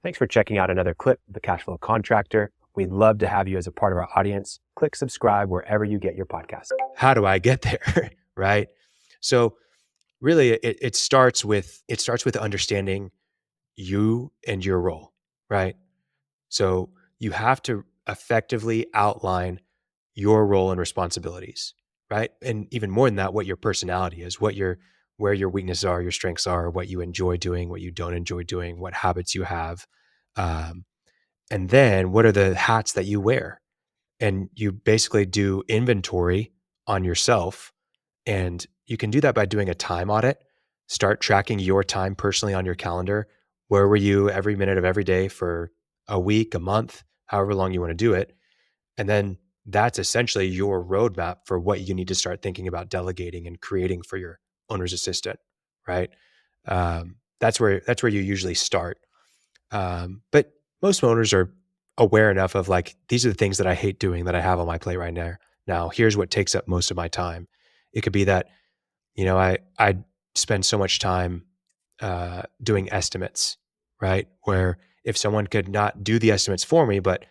Thanks for checking out another clip of the Cashflow Contractor. We'd love to have you as a part of our audience. Click subscribe wherever you get your podcast. How do I get there? Right? So really it starts with understanding you and your role, right? So you have to effectively outline your role and responsibilities, right? And even more than that, what your personality is, where your weaknesses are, your strengths are, what you enjoy doing, what you don't enjoy doing, what habits you have. Um, and then what are the hats that you wear? And you basically do inventory on yourself. And you can do that by doing a time audit. Start tracking your time personally on your calendar. Where were you every minute of every day for a week, a month, however long you want to do it? And then that's essentially your roadmap for what you need to start thinking about delegating and creating for your owner's assistant, right? That's where you usually start. But most owners are aware enough of like, these are the things that I hate doing that I have on my plate right now. Now, here's what takes up most of my time. It could be that, I spend so much time doing estimates, right? Where if someone could not do the estimates for me, but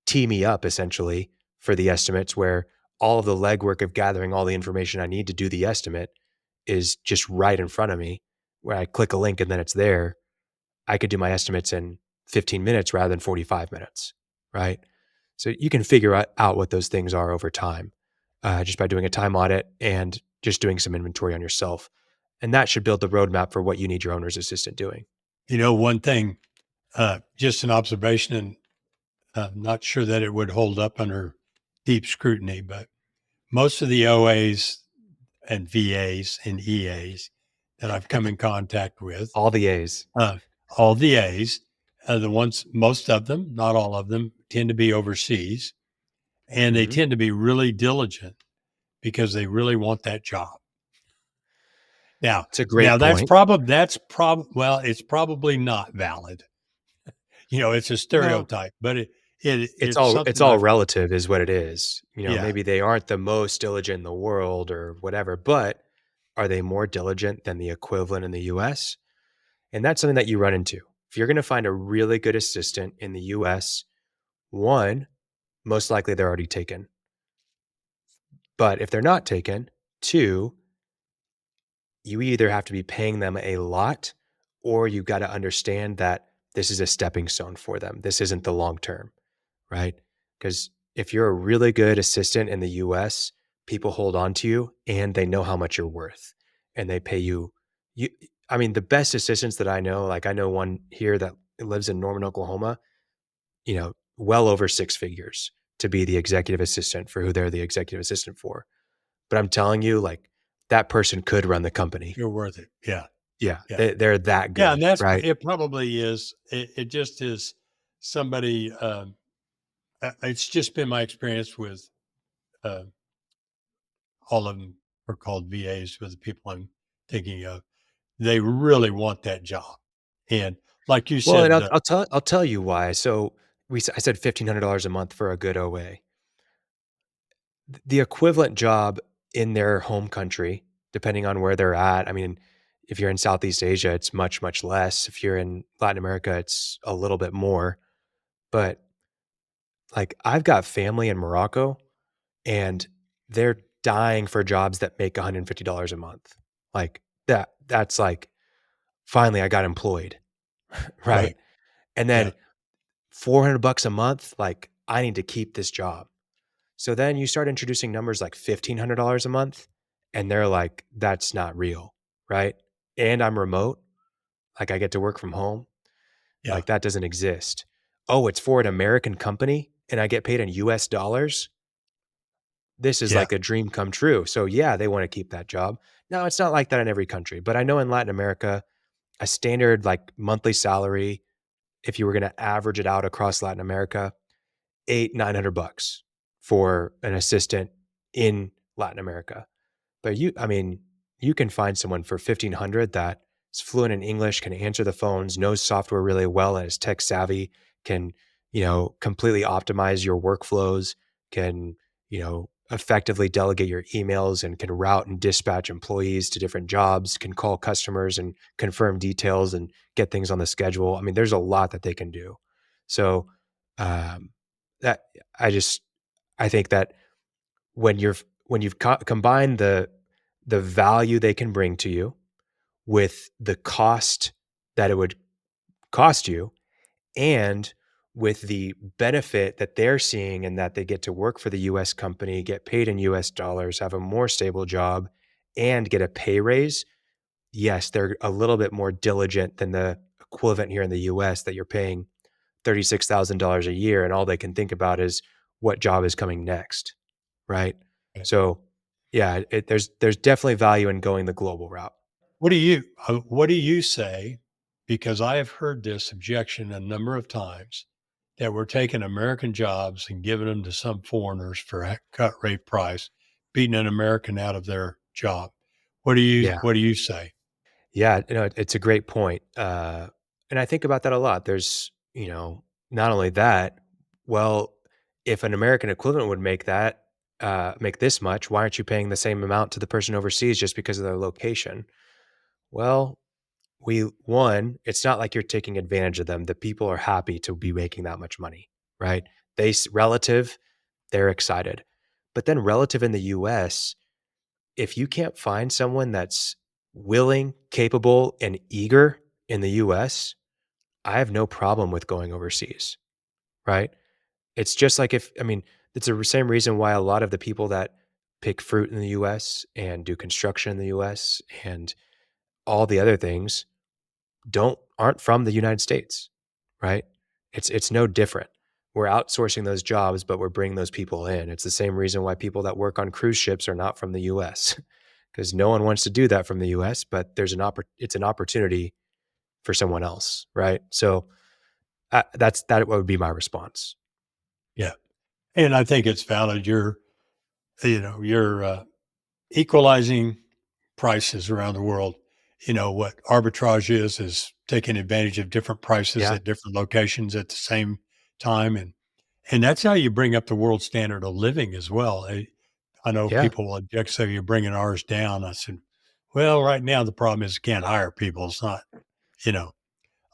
tee me up essentially for the estimates, where all of the legwork of gathering all the information I need to do the estimate is just right in front of me, where I click a link and then it's there. I could do my estimates in 15 minutes rather than 45 minutes, right? So you can figure out what those things are over time, just by doing a time audit and just doing some inventory on yourself. And that should build the roadmap for what you need your owner's assistant doing. One thing, just an observation, and I'm not sure that it would hold up under deep scrutiny, but most of the OAs and VAs and EAs that I've come in contact with, All the A's. all the A's, the ones, most of them, not all of them, tend to be overseas, and they tend to be really diligent because they really want that job. Now, it's a great point. It's probably not valid. It's a stereotype, but it's all relative is what it is. Maybe they aren't the most diligent in the world or whatever, but are they more diligent than the equivalent in the US? And that's something that you run into. If you're going to find a really good assistant in the US, one, most likely they're already taken. But if they're not taken, two, you either have to be paying them a lot, or you got to understand that this is a stepping stone for them. This isn't the long term, right? Because if you're a really good assistant in the US, people hold on to you and they know how much you're worth and they pay you. The best assistants that I know, like I know one here that lives in Norman, Oklahoma, well over six figures to be the executive assistant for who they're the executive assistant for. But I'm telling you, like, that person could run the company. You're worth it. Yeah. Yeah. They're that good. Yeah. And that's right. It probably is. It just is somebody, it's just been my experience with all of them are called VAs with the people I'm thinking of. They really want that job. And like you Well, said, and I'll tell you why. So I said $1,500 a month for a good OA. The equivalent job in their home country, depending on where they're at. I mean, if you're in Southeast Asia, it's much, much less. If you're in Latin America, it's a little bit more. But like, I've got family in Morocco and they're dying for jobs that make $150 a month. Like that's like, finally I got employed. Right. And then 400 bucks a month, like I need to keep this job. So then you start introducing numbers like $1,500 a month and they're like, that's not real. Right. And I'm remote. Like I get to work from home. Yeah. Like that doesn't exist. Oh, it's for an American company and I get paid in US dollars. This is like a dream come true. So yeah, they want to keep that job. Now it's not like that in every country, but I know in Latin America, a standard like monthly salary, if you were going to average it out across Latin America, $800-900 for an assistant in Latin America. But you can find someone for 1,500 that is fluent in English, can answer the phones, knows software really well, and is tech savvy, can, completely optimize your workflows, can, effectively delegate your emails and can route and dispatch employees to different jobs, can call customers and confirm details and get things on the schedule. I mean, there's a lot that they can do. So um, that I just I think that when you've combined the value they can bring to you with the cost that it would cost you, and with the benefit that they're seeing and that they get to work for the US company, get paid in US dollars, have a more stable job, and get a pay raise, yes, they're a little bit more diligent than the equivalent here in the US that you're paying $36,000 a year, and all they can think about is what job is coming next, right? So, yeah, there's definitely value in going the global route. What do you say? Because I have heard this objection a number of times that we're taking American jobs and giving them to some foreigners for a cut rate price, beating an American out of their job. Yeah. What do you say? Yeah, it's a great point. And I think about that a lot. There's, not only that, well, if an American equivalent would make that, make this much, why aren't you paying the same amount to the person overseas just because of their location? Well, it's not like you're taking advantage of them. The people are happy to be making that much money, right? Relative, they're excited. But then relative in the US, if you can't find someone that's willing, capable, and eager in the US, I have no problem with going overseas, right? It's just like it's the same reason why a lot of the people that pick fruit in the US and do construction in the US and all the other things aren't from the United States, right? It's no different. We're outsourcing those jobs, but we're bringing those people in. It's the same reason why people that work on cruise ships are not from the US because no one wants to do that from the US, but it's an opportunity for someone else, right? So that would be my response. Yeah. And I think it's valid. You're equalizing prices around the world. What arbitrage is taking advantage of different prices Yeah, at different locations at the same time. And that's how you bring up the world standard of living as well. I know yeah, people will object, so you're bringing ours down. I said, well, right now the problem is you can't hire people. It's not, you know,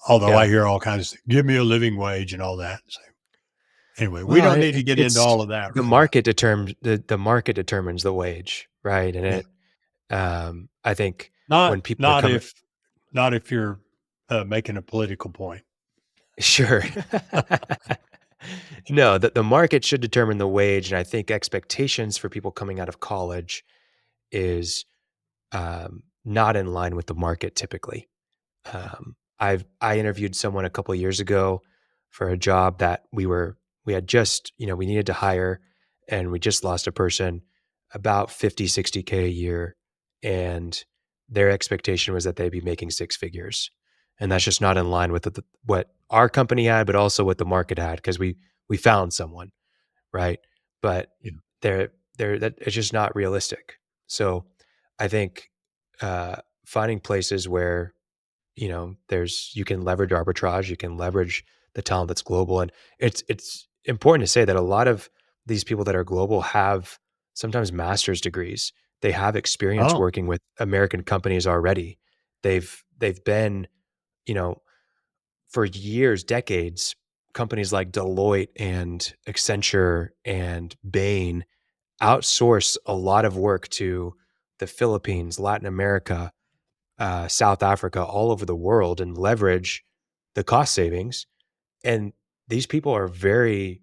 although I yeah. hear all kinds of, give me a living wage and all that. So anyway, we Well, don't need to get into it's all of that the right now. market determines the market determines the wage, right? And Yeah. I think Not, when people are not coming, if, not if you're making a political point. sure. No, the market should determine the wage, and I think expectations for people coming out of college is not in line with the market typically. I interviewed someone a couple years ago for a job that we had just, we needed to hire, and we just lost a person about 50, 60K a year. And their expectation was that they'd be making six figures. And that's just not in line with what our company had, but also what the market had, because we found someone, right? But Yeah. they're that it's just not realistic. So I think finding places where you can leverage arbitrage, you can leverage the talent that's global. And it's important to say that a lot of these people that are global have sometimes master's degrees. They have experience Oh, working with American companies already. They've been, you know, for years, decades, companies like Deloitte and Accenture and Bain outsource a lot of work to the Philippines, Latin America, South Africa, all over the world, and leverage the cost savings. And these people are very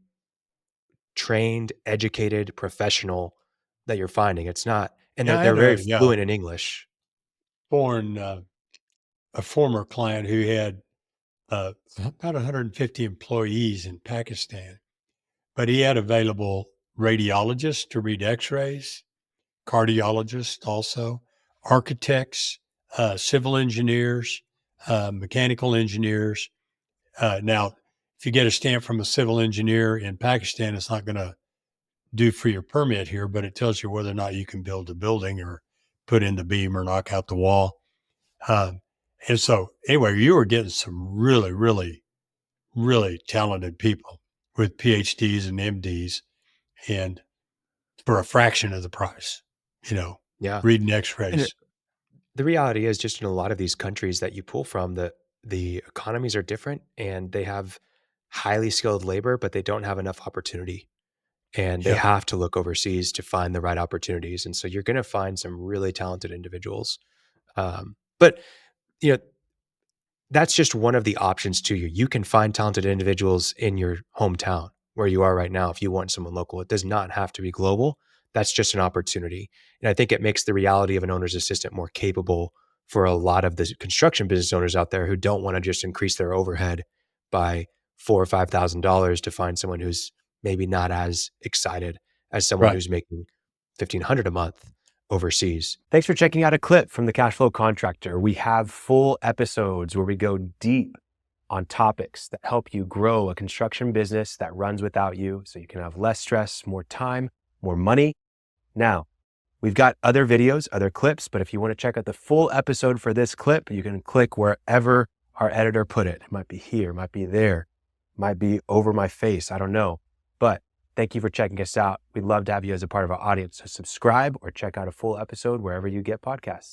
trained, educated, professional that you're finding. It's not, and yeah. I they're had very yeah, fluent in English. foreign, a former client who had about 150 employees in Pakistan, but he had available radiologists to read x-rays, cardiologists also, architects, civil engineers, mechanical engineers. Now, if you get a stamp from a civil engineer in Pakistan, it's not going to do for your permit here, but it tells you whether or not you can build a building or put in the beam or knock out the wall. Um, and so, anyway, you were getting some really, really, really talented people with PhDs and MDs. And for a fraction of the price, Yeah. reading And x-rays. the reality is just in a lot of these countries that you pull from, the economies are different and they have highly skilled labor, but they don't have enough opportunity. And they Yep. have to look overseas to find the right opportunities. And so you're going to find some really talented individuals. But you know, that's just one of the options to you. You can find talented individuals in your hometown where you are right now if you want someone local. It does not have to be global. That's just an opportunity. And I think it makes the reality of an owner's assistant more capable for a lot of the construction business owners out there who don't want to just increase their overhead by $4,000 or $5,000 to find someone who's maybe not as excited as someone Right. who's making $1,500 a month overseas. Thanks for checking out a clip from the Cashflow Contractor. We have full episodes where we go deep on topics that help you grow a construction business that runs without you so you can have less stress, more time, more money. Now, we've got other videos, other clips, but if you want to check out the full episode for this clip, you can click wherever our editor put it. It might be here, might be there, might be over my face. I don't know. But thank you for checking us out. We'd love to have you as a part of our audience. So subscribe or check out a full episode wherever you get podcasts.